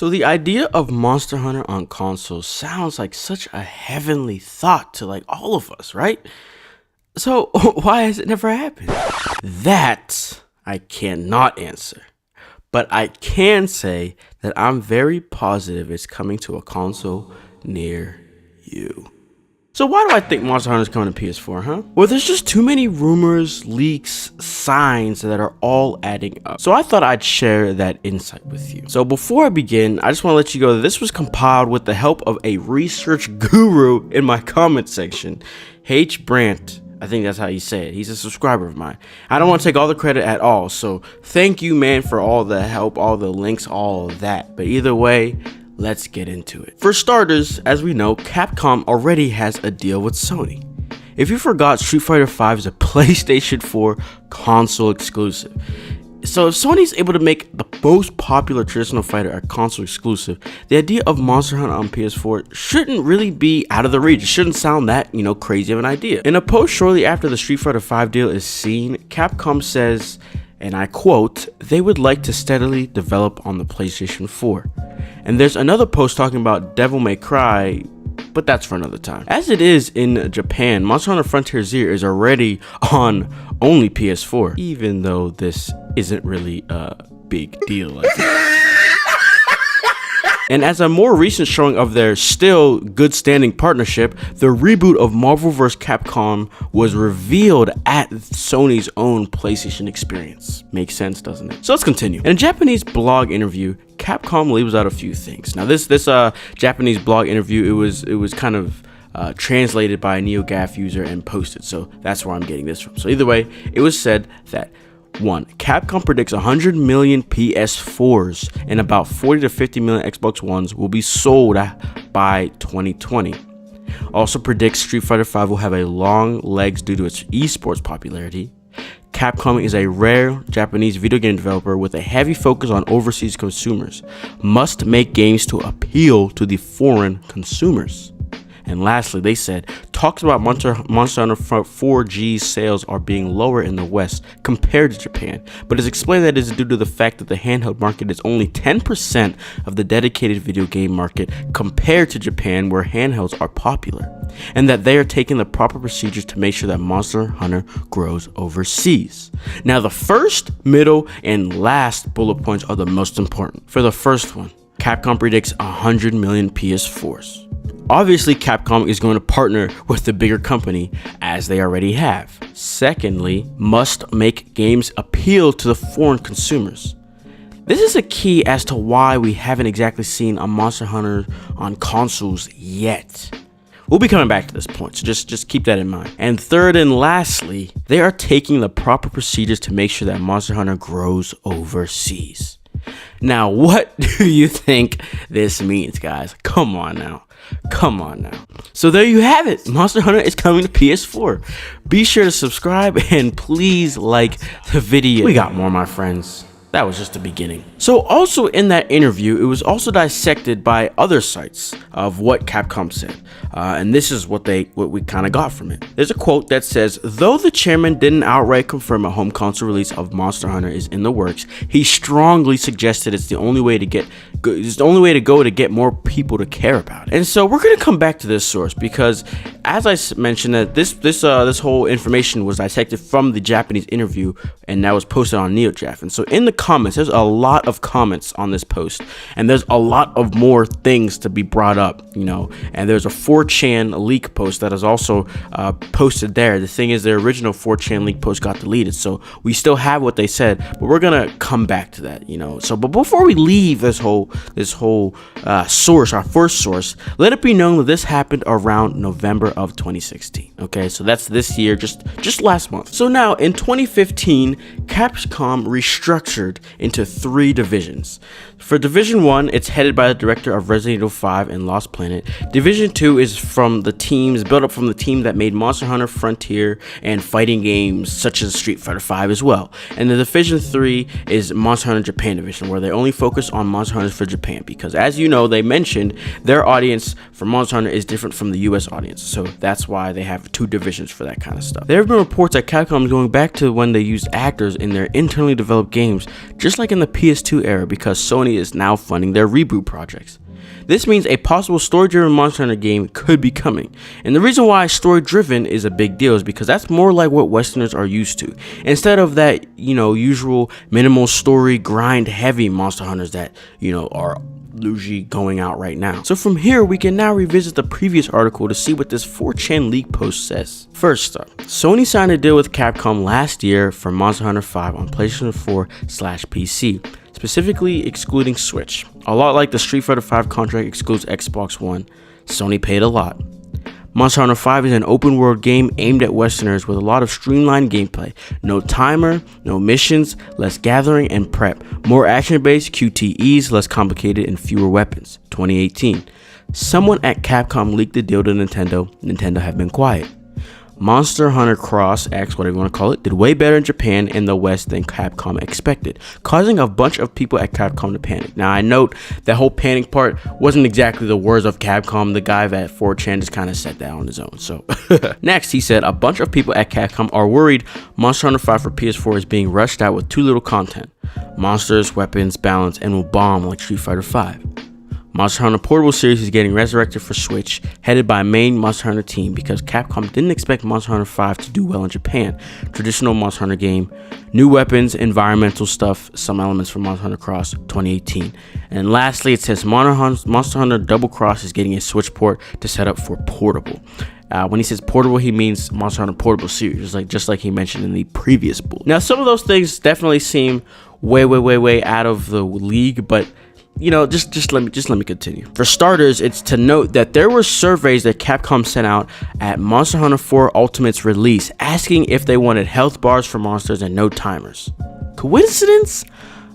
So the idea of Monster Hunter on consoles sounds like such a heavenly thought to like all of us, right? So why has it never happened? That I cannot answer. But I can say that I'm very positive it's coming to a console near you. So why do I think Monster Hunter is coming to PS4, huh? Well, there's just too many rumors, leaks, signs that are all adding up. So I thought I'd share that insight with you. So before I begin, I just want to let you know that this was compiled with the help of a research guru in my comment section, H. Brandt. I think that's how you say it. He's a subscriber of mine. I don't want to take all the credit at all. So thank you, man, for all the help, all the links, all of that. But either way, let's get into it. For starters, as we know, Capcom already has a deal with Sony. If you forgot, Street Fighter V is a PlayStation 4 console exclusive. So if Sony's able to make the most popular traditional fighter a console exclusive, the idea of Monster Hunter on PS4 shouldn't really be out of the reach. It shouldn't sound that, crazy of an idea. In a post shortly after the Street Fighter V deal is seen, Capcom says, and I quote, they would like to steadily develop on the PlayStation 4. And there's another post talking about Devil May Cry, but that's for another time. As it is in Japan, Monster Hunter Frontier Zero is already on only PS4, even though this isn't really a big deal, I think. And as a more recent showing of their still good standing partnership, the reboot of Marvel vs. Capcom was revealed at Sony's own PlayStation experience. Makes sense, doesn't it? So let's continue. In a Japanese blog interview, Capcom leaves out a few things. Now this Japanese blog interview, it was kind of translated by a NeoGAF user and posted, so that's where I'm getting this from. So either way, it was said that 1. Capcom predicts 100 million PS4s and about 40 to 50 million Xbox Ones will be sold by 2020. Also predicts Street Fighter V will have a long legs due to its esports popularity. Capcom is a rare Japanese video game developer with a heavy focus on overseas consumers. Must make games to appeal to the foreign consumers. And lastly, they said, talks about Monster Hunter 4G sales are being lower in the West compared to Japan, but it's explained that it is due to the fact that the handheld market is only 10% of the dedicated video game market compared to Japan, where handhelds are popular, and that they are taking the proper procedures to make sure that Monster Hunter grows overseas. Now, the first, middle, and last bullet points are the most important. For the first one, Capcom predicts 100 million PS4s. Obviously, Capcom is going to partner with the bigger company, as they already have. Secondly, must make games appeal to the foreign consumers. This is a key as to why we haven't exactly seen a Monster Hunter on consoles yet. We'll be coming back to this point, so just keep that in mind. And third and lastly, they are taking the proper procedures to make sure that Monster Hunter grows overseas. Now, what do you think this means, guys? Come on now. So there you have it. Monster Hunter is coming to PS4. Be sure to subscribe and please like the video. We got more, my friends. That was just the beginning. So also in that interview, it was also dissected by other sites of what Capcom said. And this is what we kind of got from it. There's a quote that says, though the chairman didn't outright confirm a home console release of Monster Hunter is in the works, he strongly suggested it's the only way to go to get more people to care about it. And so we're gonna come back to this source because, as I mentioned, that this whole information was dissected from the Japanese interview, and that was posted on NeoGAF. And so in the comments, there's a lot of comments on this post, and there's a lot of more things to be brought up, and there's a 4chan leak post that is also posted there. The thing is, the original 4chan leak post got deleted, so we still have what they said, but we're gonna come back to that, so but before we leave this whole source, our first source, let it be known that this happened around November of 2016. Okay, so that's this year, just last month. So now in 2015, Capcom restructured into 3 divisions. For Division 1, it's headed by the director of Resident Evil 5 and Lost Planet. Division 2 is built up from the team that made Monster Hunter Frontier and fighting games such as Street Fighter 5 as well. And the Division 3 is Monster Hunter Japan Division, where they only focus on Monster Hunters for Japan, because as you know, they mentioned their audience for Monster Hunter is different from the US audience, so that's why they have 2 divisions for that kind of stuff. There have been reports that Capcom is going back to when they used actors in their internally developed games just like in the PS2 era, because Sony is now funding their reboot projects. This means a possible story-driven Monster Hunter game could be coming. And the reason why story-driven is a big deal is because that's more like what Westerners are used to. Instead of that, usual minimal story, grind-heavy Monster Hunters that, are usually going out right now. So from here, we can now revisit the previous article to see what this 4chan leak post says. First up, Sony signed a deal with Capcom last year for Monster Hunter 5 on PlayStation 4/PC. Specifically excluding Switch. A lot like the Street Fighter 5 contract excludes Xbox One, Sony paid a lot. Monster Hunter 5 is an open world game aimed at Westerners with a lot of streamlined gameplay. No timer, no missions, less gathering and prep. More action based, QTEs, less complicated and fewer weapons. 2018. Someone at Capcom leaked the deal to Nintendo. Nintendo have been quiet. Monster Hunter Cross X, whatever you want to call it, did way better in Japan and the West than Capcom expected, causing a bunch of people at Capcom to panic. Now, I note that whole panic part wasn't exactly the words of Capcom. The guy at 4chan just kind of said that on his own. So, next, he said, a bunch of people at Capcom are worried Monster Hunter 5 for PS4 is being rushed out with too little content. Monsters, weapons, balance, and will bomb like Street Fighter 5. Monster Hunter Portable series is getting resurrected for Switch, headed by a main Monster Hunter team because Capcom didn't expect Monster Hunter 5 to do well in Japan. Traditional Monster Hunter game, new weapons, environmental stuff, some elements from Monster Hunter Cross 2018. And lastly, it says Monster Hunter Double Cross is getting a Switch port to set up for portable. When he says portable, he means Monster Hunter Portable series, just like he mentioned in the previous bull. Now, some of those things definitely seem way out of the league, but just let me continue. For starters, it's to note that there were surveys that Capcom sent out at Monster Hunter 4 Ultimate's release asking if they wanted health bars for monsters and no timers. Coincidence?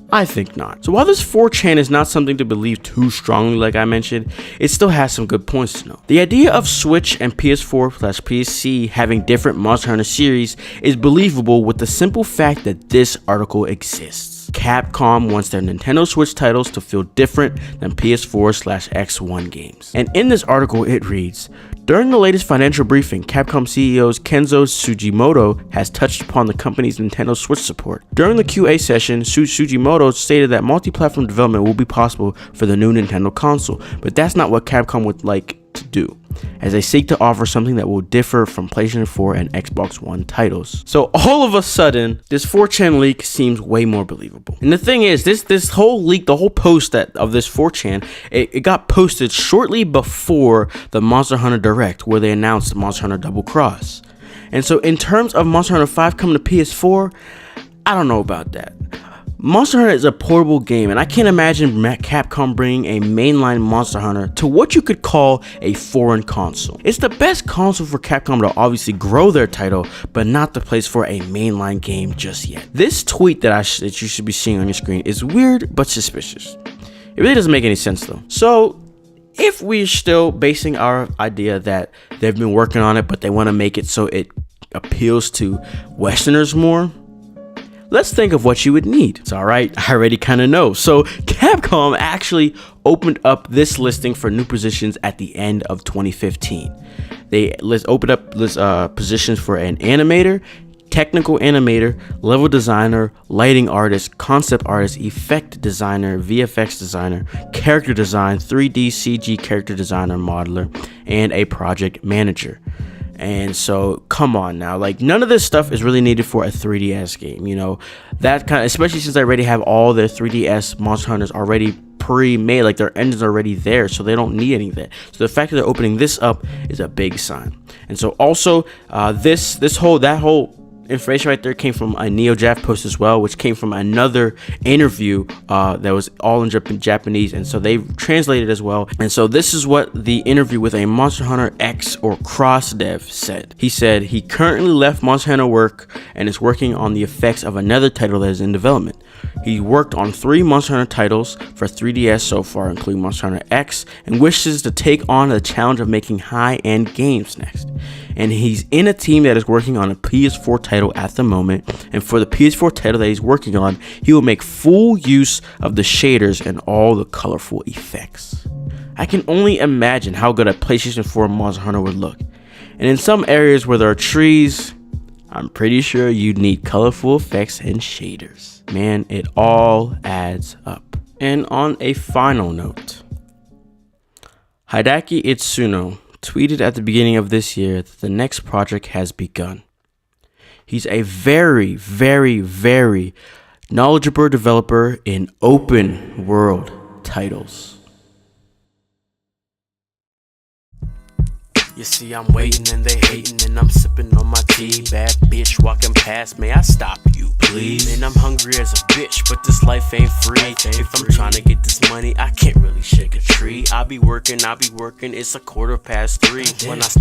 I think not. So while this 4chan is not something to believe too strongly like I mentioned, it still has some good points to know. The idea of Switch and PS4/PC having different Monster Hunter series is believable with the simple fact that this article exists. Capcom wants their Nintendo Switch titles to feel different than PS4/X1 games. And in this article it reads, during the latest financial briefing, Capcom CEO Kenzo Sugimoto has touched upon the company's Nintendo Switch support. During the QA session, Sugimoto stated that multi-platform development will be possible for the new Nintendo console, but that's not what Capcom would like to do, as they seek to offer something that will differ from PlayStation 4 and Xbox One titles. So all of a sudden, this 4chan leak seems way more believable. And the thing is, this whole leak, the whole post of this 4chan, it got posted shortly before the Monster Hunter Direct, where they announced Monster Hunter Double Cross. And so in terms of Monster Hunter 5 coming to PS4, I don't know about that. Monster Hunter is a portable game, and I can't imagine Capcom bringing a mainline Monster Hunter to what you could call a foreign console. It's the best console for Capcom to obviously grow their title, but not the place for a mainline game just yet. This tweet that you should be seeing on your screen is weird but suspicious. It really doesn't make any sense though. So if we're still basing our idea that they've been working on it, but they want to make it so it appeals to Westerners more, let's think of what you would need. It's alright, I already kind of know. So Capcom actually opened up this listing for new positions at the end of 2015. They opened up positions for an animator, technical animator, level designer, lighting artist, concept artist, effect designer, VFX designer, character design, 3D CG character designer, modeler, and a project manager. And so, come on now, like none of this stuff is really needed for a 3DS game, that kind of, especially since I already have all their 3DS Monster Hunters already pre-made, like their engines are already there, so they don't need any of that. So the fact that they're opening this up is a big sign. And so also, that whole information right there came from a NeoGAF post as well, which came from another interview that was all in Japanese, and so they translated as well. And so this is what the interview with a Monster Hunter X or Cross dev said. He said he currently left Monster Hunter work and is working on the effects of another title that is in development. He worked on 3 Monster Hunter titles for 3DS so far, including Monster Hunter X, and wishes to take on the challenge of making high-end games next. And he's in a team that is working on a PS4 title at the moment, and for the PS4 title that he's working on, he will make full use of the shaders and all the colorful effects. I can only imagine how good a PlayStation 4 Monster Hunter would look. And in some areas where there are trees, I'm pretty sure you'd need colorful effects and shaders. Man, it all adds up. And on a final note, Hideaki Itsuno tweeted at the beginning of this year that the next project has begun. He's a very, very, very knowledgeable developer in open world titles. You see, I'm waiting and they hating, and I'm sipping on my tea. Bad bitch walking past, may I stop you, please? And I'm hungry as a bitch, but this life ain't free. If I'm trying to get this money, I can't really shake a tree. I be working, it's a 3:15. When I stop